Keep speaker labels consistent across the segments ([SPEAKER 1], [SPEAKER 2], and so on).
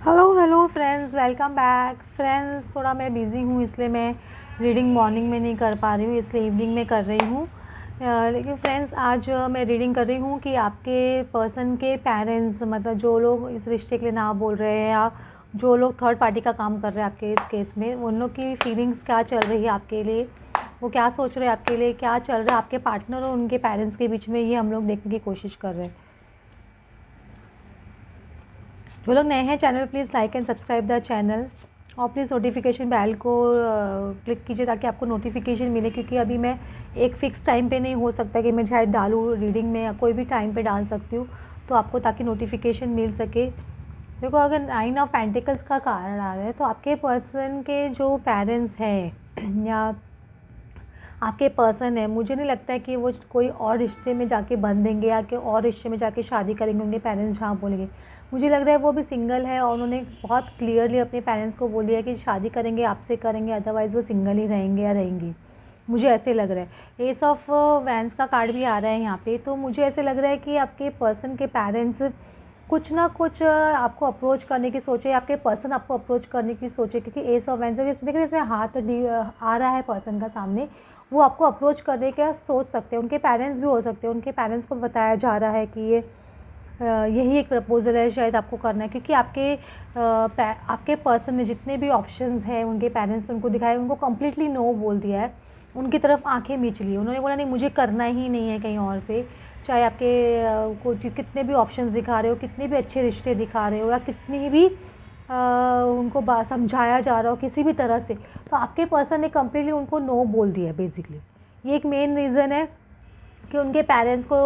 [SPEAKER 1] Hello hello friends, welcome back friends. थोड़ा मैं busy हूँ इसलिए मैं रीडिंग मॉर्निंग में नहीं कर पा रही हूँ, इसलिए इवनिंग में कर रही हूँ। लेकिन फ्रेंड्स आज मैं रीडिंग कर रही हूँ कि आपके पर्सन के पेरेंट्स, मतलब जो लोग इस रिश्ते के लिए ना बोल रहे हैं या जो लोग थर्ड पार्टी का काम कर रहे हैं आपके इस केस में, उन लोग की फीलिंग्स क्या चल रही है आपके लिए, वो क्या सोच रहे हैं आपके लिए, क्या चल रहा है आपके पार्टनर और उनके पेरेंट्स के बीच में, ये हम लोग देखने की कोशिश कर रहे हैं। जो लोग नए हैं चैनल पे please like and subscribe the channel और प्लीज़ नोटिफिकेशन बेल को क्लिक कीजिए ताकि आपको नोटिफिकेशन मिले, क्योंकि अभी मैं एक फ़िक्स टाइम पे नहीं हो सकता कि मैं शायद डालूँ रीडिंग में, या कोई भी टाइम पे डाल सकती हूँ, तो आपको ताकि नोटिफिकेशन मिल सके। देखो, अगर 9 ऑफ पेंटिकल्स का कार्ड आ रहा है तो आपके पर्सन के जो पेरेंट्स हैं या आपके पर्सन है, मुझे नहीं लगता है कि वो कोई और रिश्ते में जाके बंधेंगे या कि और रिश्ते में जाके शादी करेंगे। उनके पेरेंट्स जहाँ बोलेंगे, मुझे लग रहा है वो भी सिंगल है और उन्होंने बहुत क्लियरली अपने पेरेंट्स को बोल दिया कि शादी करेंगे आपसे करेंगे, अदरवाइज़ वो सिंगल ही रहेंगे या रहेंगी। मुझे ऐसे लग रहा है। एस ऑफ वैंस का कार्ड भी आ रहा है यहाँ पे, तो मुझे ऐसे लग रहा है कि आपके पर्सन के पेरेंट्स कुछ ना कुछ आपको अप्रोच करने की सोचे, आपके पर्सन आपको अप्रोच करने की सोचे, क्योंकि एस ऑफ वैंस देखिए इसमें हाथ आ रहा है पर्सन का सामने, वो आपको अप्रोच करने का सोच सकते हैं। उनके पेरेंट्स भी हो सकते हैं, उनके पेरेंट्स को बताया जा रहा है कि ये यही एक प्रपोज़ल है शायद आपको करना है, क्योंकि आपके पर्सन ने जितने भी ऑप्शंस हैं उनके पेरेंट्स उनको दिखाए, उनको कम्प्लीटली नो बोल दिया है, उनकी तरफ आंखें मीच ली। उन्होंने बोला नहीं, मुझे करना ही नहीं है कहीं और पे, चाहे आपके को कितने भी ऑप्शंस दिखा रहे हो, कितने भी अच्छे रिश्ते दिखा रहे हो, या कितनी भी उनको समझाया जा रहा हो किसी भी तरह से, तो आपके पर्सन ने कम्प्लीटली उनको नो बोल दिया है बेसिकली। ये एक मेन रीज़न है कि उनके पेरेंट्स को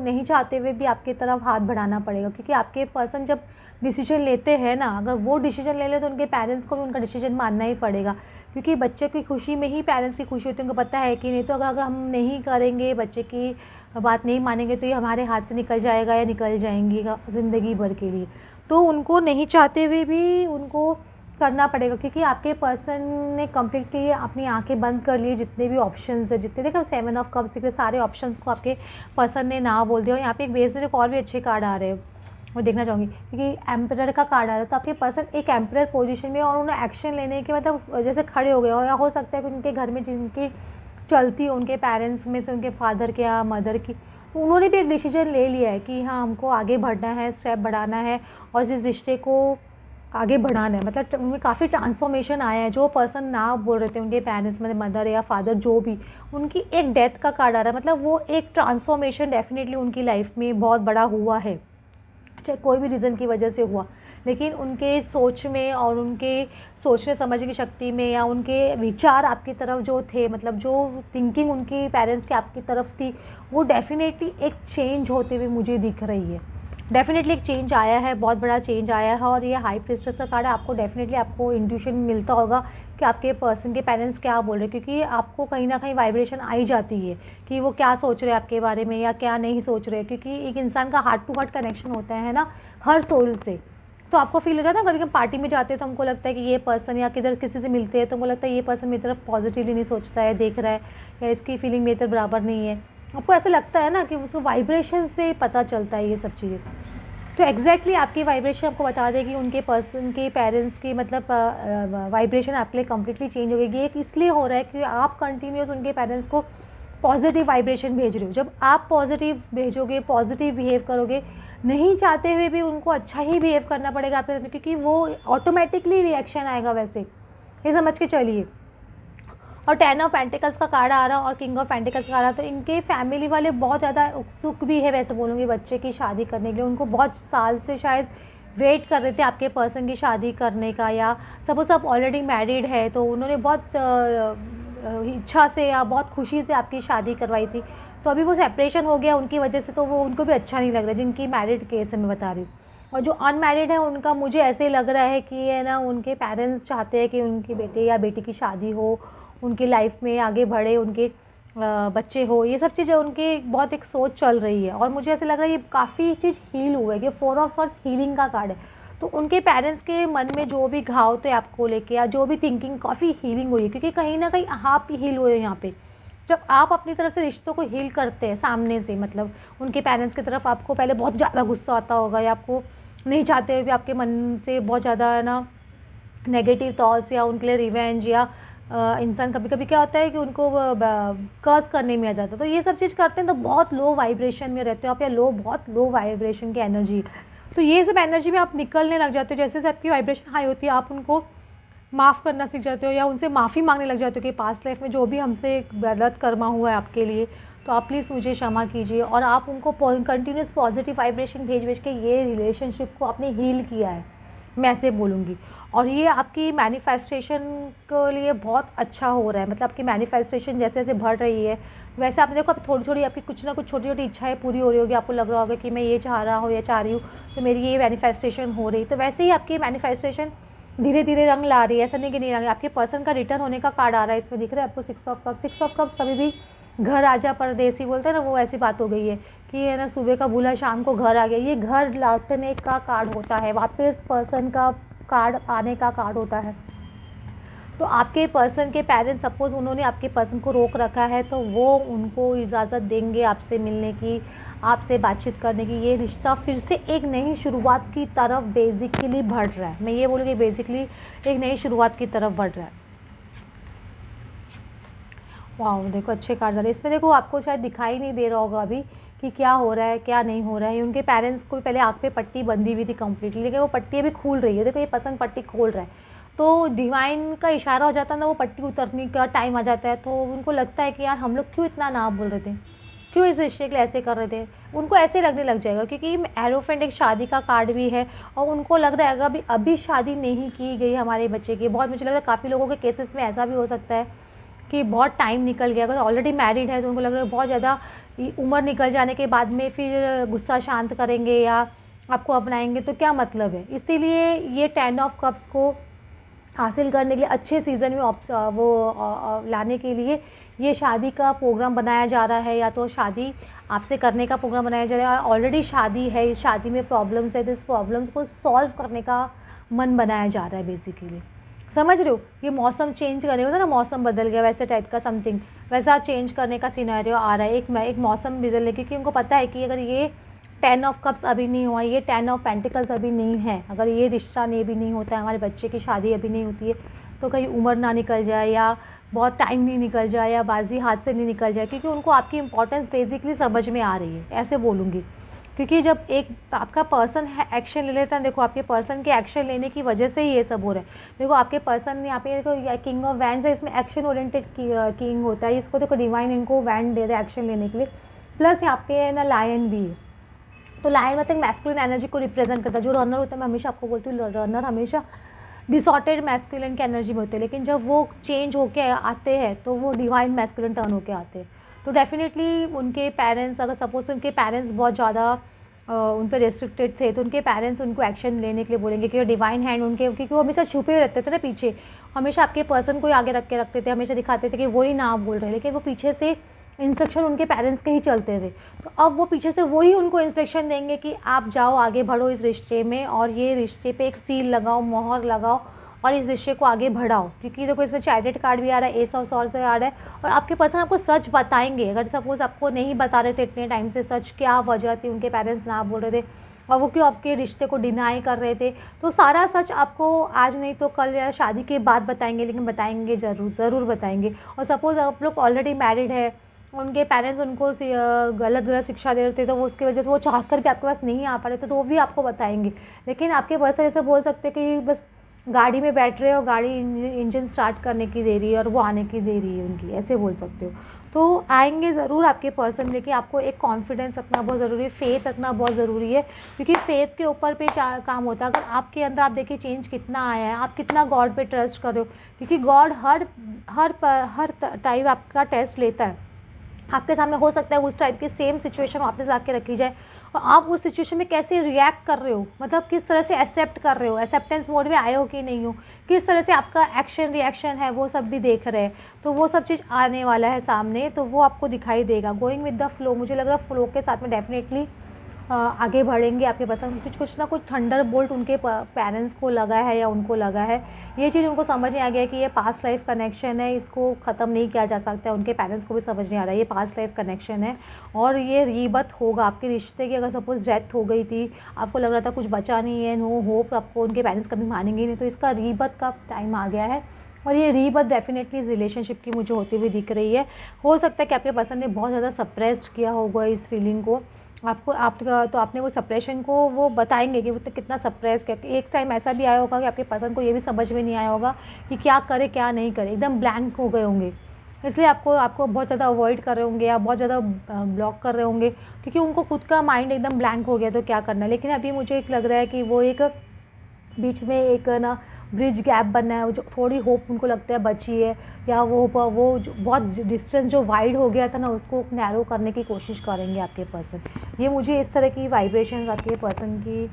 [SPEAKER 1] नहीं चाहते हुए भी आपकी तरफ हाथ बढ़ाना पड़ेगा, क्योंकि आपके पर्सन जब डिसीजन लेते हैं ना, अगर वो डिसीजन ले ले तो उनके पेरेंट्स को भी उनका डिसीजन मानना ही पड़ेगा, क्योंकि बच्चे की खुशी में ही पेरेंट्स की खुशी होती है, उनको पता है कि नहीं तो अगर हम नहीं करेंगे, बच्चे की बात नहीं मानेंगे, तो ये हमारे हाथ से निकल जाएगा या निकल जाएंगी ज़िंदगी भर के लिए। तो उनको नहीं चाहते हुए भी उनको करना पड़ेगा, क्योंकि आपके पर्सन ने कम्प्लीटली अपनी आंखें बंद कर ली। जितने भी ऑप्शंस है, जितने देखो 7 ऑफ कप्स के सारे ऑप्शंस को आपके पर्सन ने ना बोल दिया। और यहाँ पे एक बेस में और भी अच्छे कार्ड आ रहे हैं, मैं देखना चाहूँगी, क्योंकि एम्परर का कार्ड आ रहा है, तो आपके पर्सन एक एम्परर पोजीशन में और उन्हें एक्शन लेने के मतलब जैसे खड़े हो गए हो, या हो सकता है कि उनके घर में जिनकी चलती हो, उनके पेरेंट्स में से उनके फादर के या मदर की, तो उन्होंने भी एक डिसीजन ले लिया है कि हाँ, हमको आगे बढ़ना है, स्टेप बढ़ाना है और इस रिश्ते को आगे बढ़ाना है। मतलब उनमें काफ़ी ट्रांसफॉर्मेशन आया है। जो पर्सन ना बोल रहे थे, उनके पेरेंट्स मतलब मदर या फादर जो भी, उनकी एक डेथ का कार्ड आ रहा है, मतलब वो एक ट्रांसफॉर्मेशन डेफिनेटली उनकी लाइफ में बहुत बड़ा हुआ है, चाहे कोई भी रीज़न की वजह से हुआ, लेकिन उनके सोच में और उनके सोचने समझने की शक्ति में या उनके विचार आपकी तरफ जो थे, मतलब जो थिंकिंग उनकी पेरेंट्स की आपकी तरफ थी, वो डेफिनेटली एक चेंज होते हुए मुझे दिख रही है। डेफिनेटली एक चेंज आया है, बहुत बड़ा चेंज आया है। और ये हाई प्रीस्टेस का कार्ड है, आपको डेफिनेटली आपको इंट्यूशन मिलता होगा कि आपके पर्सन के पेरेंट्स क्या बोल रहे हैं, क्योंकि आपको कहीं ना कहीं वाइब्रेशन आई जाती है कि वो क्या सोच रहे हैं आपके बारे में या क्या नहीं सोच रहे हैं, क्योंकि एक इंसान का हार्ट टू हार्ट कनेक्शन होता है ना, हर सोल से। तो आपको फील हो जाता है ना, कभी हम पार्टी में जाते हैं तो हमको लगता है कि ये पर्सन, या किधर किसी से मिलते हैं तो हमको लगता है ये पर्सन मेरी तरफ पॉजिटिवली नहीं सोचता है, देख रहा है, या इसकी फीलिंग मेरी तरफ बराबर नहीं है। आपको ऐसा लगता है ना कि उसको वाइब्रेशन से पता चलता है ये सब चीज़ें। तो एग्जैक्टली आपकी वाइब्रेशन आपको बता देगी उनके पर्सन के पेरेंट्स की, मतलब वाइब्रेशन आपके लिए कम्प्लीटली चेंज हो गई। ये इसलिए हो रहा है कि आप कंटिन्यूस उनके पेरेंट्स को पॉजिटिव वाइब्रेशन भेज रहे हो। जब आप पॉजिटिव भेजोगे, पॉजिटिव बिहेव करोगे, नहीं चाहते हुए भी उनको अच्छा ही बिहेव करना पड़ेगा आपके साथ, क्योंकि वो ऑटोमेटिकली रिएक्शन आएगा वैसे, ये समझ के चलिए। और 10 ऑफ पेंटिकल्स का कार्ड आ रहा और किंग ऑफ पेंटिकल्स का आ रहा, तो इनके फैमिली वाले बहुत ज़्यादा उत्सुक भी है, वैसे बोलूँगी, बच्चे की शादी करने के लिए। उनको बहुत साल से शायद वेट कर रहे थे आपके पर्सन की शादी करने का, या सपोज आप ऑलरेडी मैरिड है तो उन्होंने बहुत इच्छा से या बहुत खुशी से आपकी शादी करवाई थी, तो अभी वो सेपरेशन हो गया उनकी वजह से, तो वो उनको भी अच्छा नहीं लग रहा, जिनकी मैरिड केस है मैं बता रही हूँ। और जो अनमैरिड है उनका मुझे ऐसे लग रहा है कि है ना, उनके पेरेंट्स चाहते हैं कि उनकी बेटे या बेटी की शादी हो, उनकी लाइफ में आगे बढ़े, उनके बच्चे हो, ये सब चीज़ें उनकी बहुत एक सोच चल रही है। और मुझे ऐसे लग रहा है ये काफ़ी चीज़ हील हुआ है कि 4 ऑफ सॉर्ट्स हीलिंग का कार्ड है, तो उनके पेरेंट्स के मन में जो भी घाव थे आपको लेके, या जो भी थिंकिंग, काफ़ी हीलिंग हुई है, क्योंकि कहीं ना कहीं आप ही हील हुए हो यहाँ पे। जब आप अपनी तरफ से रिश्तों को हील करते हैं सामने से, मतलब उनके पेरेंट्स की तरफ आपको पहले बहुत ज़्यादा गुस्सा आता होगा, या आपको नहीं चाहते हुए भी आपके मन से बहुत ज़्यादा है ना नेगेटिव थॉट्स या उनके लिए रिवेंज या इंसान कभी कभी क्या होता है कि उनको कर्ज करने में आ जाता है, तो ये सब चीज़ करते हैं तो बहुत लो वाइब्रेशन में रहते हो आप, या बहुत लो वाइब्रेशन की एनर्जी। तो ये सब एनर्जी में आप निकलने लग जाते हो, जैसे जैसे आपकी वाइब्रेशन हाई होती है आप उनको माफ़ करना सीख जाते हो या उनसे माफ़ी मांगने लग जाते हो कि पास्ट लाइफ में जो भी हमसे गलत कर्मा हुआ है आपके लिए, तो आप प्लीज़ मुझे क्षमा कीजिए। और आप उनको कंटिन्यूस पॉजिटिव वाइब्रेशन भेज भेज के ये रिलेशनशिप को आपने हील किया है, मैं ऐसे बोलूँगी। और ये आपकी मैनिफेस्टेशन के लिए बहुत अच्छा हो रहा है, मतलब आपकी मैनिफेस्टेशन जैसे जैसे बढ़ रही है वैसे आपने देखो अब थोड़ी थोड़ी आपकी कुछ ना कुछ छोटी छोटी इच्छाएं पूरी हो रही होगी, आपको लग रहा होगा कि मैं ये चाह रहा हूँ या चाह रही हूँ तो मेरी ये मैनिफेस्टेशन हो रही, तो वैसे ही आपकी मैनिफेस्टेशन धीरे धीरे रंग ला रही है। ऐसा नहीं कि नहीं रंग, आपके पर्सन का रिटर्न होने का कार्ड आ रहा है, इसमें दिख रहा है आपको 6 ऑफ कप्स कभी भी घर आजा परदेसी बोलते हैं ना, वो ऐसी बात हो गई है कि है ना सुबह का भूला शाम को घर आ गया, ये घर लौटने का कार्ड होता है, वापस पर्सन का कार्ड आने का कार्ड होता है। तो आपके पर्सन के पेरेंट्स सपोज़ उन्होंने आपके पर्सन को रोक रखा है तो वो उनको इजाज़त देंगे आपसे मिलने की, आपसे बातचीत करने की। ये रिश्ता फिर से एक नई शुरुआत की तरफ बेसिकली बढ़ रहा है, मैं ये बोलूँगी बेसिकली एक नई शुरुआत की तरफ बढ़ रहा है। वाह देखो अच्छे कार्ड आ रहे हैं इसमें, देखो आपको शायद दिखाई नहीं दे रहा होगा अभी कि क्या हो रहा है क्या नहीं हो रहा है। उनके पेरेंट्स को पहले आँख पे पट्टी बंधी हुई थी कम्प्लीटली, लेकिन वो पट्टी अभी खुल रही है, देखो ये पसंद पट्टी खोल रहा है, तो डिवाइन का इशारा हो जाता है ना, वो पट्टी उतरने का टाइम आ जाता है, तो उनको लगता है कि यार हम लोग क्यों इतना ना बोल रहे थे, क्यों इस रिश्ते के लिए ऐसे कर रहे थे, उनको ऐसे लगने लग जाएगा। क्योंकि एरोफेंट एक शादी का कार्ड भी है और उनको लग रहा है अगर अभी शादी नहीं की गई हमारे बच्चे की, बहुत मुझे लग रहा है काफ़ी लोगों के केसेस में ऐसा भी हो सकता है कि बहुत टाइम निकल गया, अगर ऑलरेडी मैरिड है तो उनको लग रहा है बहुत ज़्यादा उम्र निकल जाने के बाद में फिर गुस्सा शांत करेंगे या आपको अपनाएंगे तो क्या मतलब है। इसीलिए ये 10 ऑफ कप्स को हासिल करने के लिए अच्छे सीज़न में लाने के लिए ये शादी का प्रोग्राम बनाया जा रहा है, या तो शादी आपसे करने का प्रोग्राम बनाया जा रहा है, ऑलरेडी शादी है, इस शादी में प्रॉब्लम्स है तो इस प्रॉब्लम्स को सॉल्व करने का मन बनाया जा रहा है बेसिकली। समझ रहे हो, ये मौसम चेंज करने होता है ना, मौसम बदल गया वैसे टाइप का समथिंग वैसा चेंज करने का सिनेरियो आ रहा है, एक मौसम बदलने, क्योंकि उनको पता है कि अगर ये 10 ऑफ कप्स अभी नहीं हुआ, ये 10 ऑफ पेंटिकल्स अभी नहीं है, अगर ये रिश्ता नहीं भी नहीं होता है, हमारे बच्चे की शादी अभी नहीं होती है तो कहीं उम्र ना निकल जाए या बहुत टाइम नहीं निकल जाए या बाजी हाथ से नहीं निकल जाए, क्योंकि उनको आपकी इंपॉर्टेंस बेसिकली समझ में आ रही है, ऐसे बोलूँगी। क्योंकि जब एक आपका पर्सन है एक्शन ले लेता है, देखो आपके पर्सन के एक्शन लेने की वजह से ही ये सब हो रहा है। देखो आपके पर्सन यहाँ पे देखो किंग ऑफ वैंड्स है, इसमें एक्शन ओरिएंटेड किंग होता है, इसको देखो डिवाइन इनको वैंड दे रहा है एक्शन लेने के लिए, प्लस यहाँ पे ना लायन भी है, तो लायन मतलब मैस्कुलिन एनर्जी को रिप्रेजेंट करता है। जो रनर होता है, मैं हमेशा आपको बोलती हूँ रनर हमेशा डिसऑर्डेड मैस्कुलिन की एनर्जी में होते हैं, लेकिन जब वो चेंज होके आते हैं तो वो डिवाइन मैस्कुलिन टर्न होके आते हैं। तो डेफिनेटली उनके पेरेंट्स, अगर सपोज उनके पेरेंट्स बहुत ज़्यादा उन पर रेस्ट्रिक्टेड थे तो उनके पेरेंट्स उनको एक्शन लेने के लिए बोलेंगे कि डिवाइन हैंड उनके, क्योंकि वो हमेशा छुपे हुए रहते थे ना पीछे, हमेशा आपके पर्सन को ही आगे रख के रखते थे, हमेशा दिखाते थे कि वही ना आप बोल रहे, लेकिन वो पीछे से इंस्ट्रक्शन उनके पेरेंट्स के ही चलते थे। तो अब वो पीछे से वही उनको इंस्ट्रक्शन देंगे कि आप जाओ आगे बढ़ो इस रिश्ते में, और ये रिश्ते पे एक सील लगाओ, मोहर लगाओ और इस रिश्ते को आगे बढ़ाओ। क्योंकि देखो इसमें चैरियट कार्ड भी आ रहा है, एस ऑफ सॉर्ड्स से आ रहा है, और आपके पर्सन आपको सच बताएंगे। अगर सपोज आपको नहीं बता रहे थे इतने टाइम से सच, क्या वजह थी उनके पेरेंट्स ना बोल रहे थे और वो क्यों आपके रिश्ते को डिनाई कर रहे थे, तो सारा सच आपको आज नहीं तो कल या शादी के बाद बताएंगे, लेकिन बताएंगे ज़रूर बताएंगे। और सपोज़ आप लोग ऑलरेडी मैरिड है, उनके पेरेंट्स उनको गलत शिक्षा दे रहे थे तो वो उसकी वजह से वो चाह कर भी आपके पास नहीं आ पा रहे थे, तो वो भी आपको बताएंगे। लेकिन आपके पर्सन ऐसे बोल सकते कि बस गाड़ी में बैठ रहे हो, गाड़ी इंजन स्टार्ट करने की दे रही है और वो आने की दे रही है उनकी, ऐसे बोल सकते हो। तो आएंगे ज़रूर आपके पर्सन, लेकिन आपको एक कॉन्फिडेंस रखना बहुत ज़रूरी है, फेथ रखना बहुत ज़रूरी है, क्योंकि फेथ के ऊपर पे काम होता है। अगर आपके अंदर आप देखिए चेंज कितना आया है, आप कितना गॉड पे ट्रस्ट कर रहे हो, क्योंकि गॉड हर टाइम आपका टेस्ट लेता है। आपके सामने हो सकता है उस टाइप की सेम सिचुएशन वापस ला के रखी जाए और आप उस सिचुएशन में कैसे रिएक्ट कर रहे हो, मतलब किस तरह से एक्सेप्ट कर रहे हो, एक्सेप्टेंस मोड में आए हो कि नहीं हो, किस तरह से आपका एक्शन रिएक्शन है, वो सब भी देख रहे हैं। तो वो सब चीज़ आने वाला है सामने, तो वो आपको दिखाई देगा। गोइंग विद द फ्लो, मुझे लग रहा है फ्लो के साथ में डेफिनेटली आगे बढ़ेंगे आपके पर्सन, कुछ ना कुछ थंडर बोल्ट उनके पेरेंट्स को लगा है या उनको लगा है। ये चीज़ उनको समझ नहीं आ गया कि ये पास्ट लाइफ कनेक्शन है, इसको ख़त्म नहीं किया जा सकता है। उनके पेरेंट्स को भी समझ नहीं आ रहा है ये पास्ट लाइफ कनेक्शन है और ये रीबर्थ होगा आपके रिश्ते की। अगर सपोज़ डेथ हो गई थी, आपको लग रहा था कुछ बचा नहीं है, नो होप, आपको उनके पेरेंट्स कभी मानेंगे नहीं, तो इसका रीबर्थ का टाइम आ गया है और ये रीबर्थ डेफिनेटली इस रिलेशनशिप की मुझे होती हुई दिख रही है। हो सकता है कि आपके पर्सन ने बहुत ज़्यादा सप्रेस्ड किया होगा इस फीलिंग को, आपको तो आपने वो सप्रेशन को वो बताएंगे कि वो तो कितना सप्रेस किया। एक टाइम ऐसा भी आया होगा कि आपके पर्सन को ये भी समझ में नहीं आया होगा कि क्या करे क्या नहीं करे, एकदम ब्लैंक हो गए होंगे, इसलिए आपको बहुत ज़्यादा अवॉइड कर रहे होंगे या बहुत ज़्यादा ब्लॉक कर रहे होंगे, क्योंकि उनको खुद का माइंड एकदम ब्लैंक हो गया तो क्या करना है। लेकिन अभी मुझे एक लग रहा है कि वो एक बीच में एक ना ब्रिज गैप बनना है, जो थोड़ी होप उनको लगता है बची है, या वो जो बहुत डिस्टेंस जो वाइड हो गया था ना उसको नैरो करने की कोशिश करेंगे आपके पर्सन। ये मुझे इस तरह की वाइब्रेशंस आपके पर्सन की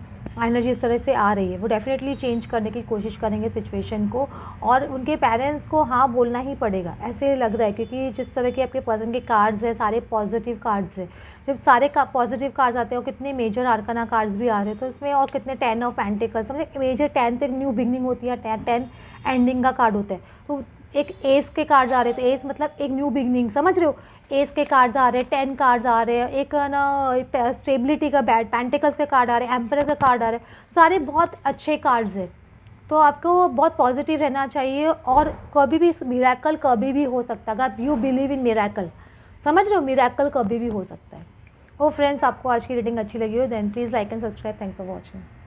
[SPEAKER 1] एनर्जी इस तरह से आ रही है। वो डेफिनेटली चेंज करने की कोशिश करेंगे सिचुएशन को और उनके पेरेंट्स को हाँ बोलना ही पड़ेगा, ऐसे लग रहा है, क्योंकि जिस तरह के आपके पर्सन के कार्ड्स हैं सारे पॉजिटिव कार्ड्स हैं। जब सारे पॉजिटिव कार्ड्स आते हैं और कितने मेजर आर्काना कार्ड्स भी आ रहे हैं तो इसमें, और कितने 10 ऑफ पेंटिकल्स, मतलब मेजर 10 तो एक न्यू बिगनिंग होती है, 10 एंडिंग का कार्ड होता है। तो एक एस के कार्ड्स आ रहे थे, एस मतलब एक न्यू बिगनिंग, समझ रहे हो, एस के कार्ड्स आ रहे हैं, 10 कार्ड्स आ रहे हैं, एक ना स्टेबिलिटी का बैड पेंटिकल्स के कार्ड आ रहे हैं, एम्परर का कार्ड आ रहे हैं, सारे बहुत अच्छे कार्ड्स हैं। तो आपको बहुत पॉजिटिव रहना चाहिए और कभी भी मिरेकल कभी भी हो सकता है, अगर यू बिलीव इन मिरेकल, समझ रहे हो, मिरेकल कभी भी हो सकता है। ओ फ्रेंड्स, आपको आज की रीडिंग अच्छी लगी हो then please like and subscribe. Thanks for watching.